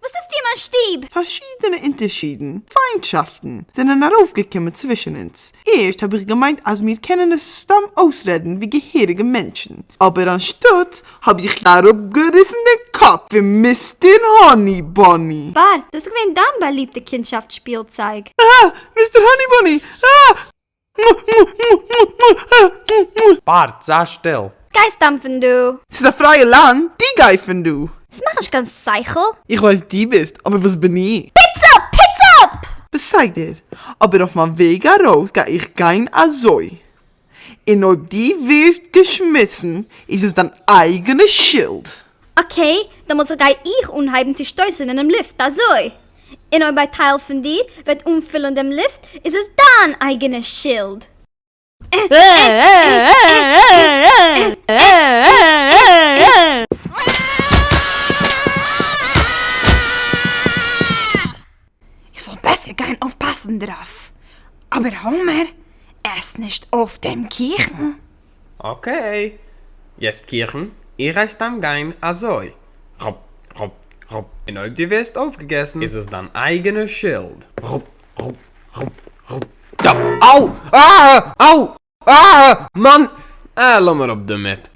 Was ist dir mein Stieb? Verschiedene Unterschieden, Feindschaften sind heraufgekommen zwischen uns. Erst habe ich gemeint, als wir können es stamm ausreden wie gehörige Menschen. Aber anstatt habe ich darauf gerissen den Kopf für Mr. Honey Bunny. Bart, das gewinnt dein beliebte Kindschaftsspielzeug. Ah, Mr. Honey Bunny! Ah! Bart, sei still. Geistdampfen, du. Es ist ein freies Land, die geifen du. Das mach ich ganz Zeichel. Ich weiß, die bist, aber was bin ich? Pizza! Bezeig dir, aber auf meinem Weg heraus gehe ich kein Azoi. Und ob die wirst geschmissen, ist es dein eigenes Schild. Okay, dann muss ich unheiben zu stößen in einem Lift, also. Und ob ein Teil von dir wird umfüllen in dem Lift, ist es dein eigenes Schild. Ich soll besser gehen aufpassen drauf. Aber Homer, ess nicht auf dem Kirchen. Okay. Jetzt Kirchen, ihr reist am Gein azoi. Rup, rup, rup. Und ob du wirst aufgegessen, ist es dein eigenes Schild. Rup, rup, rup, rup. Da, au! Ah! Au! Ah! Mann! Lass mal ab damit.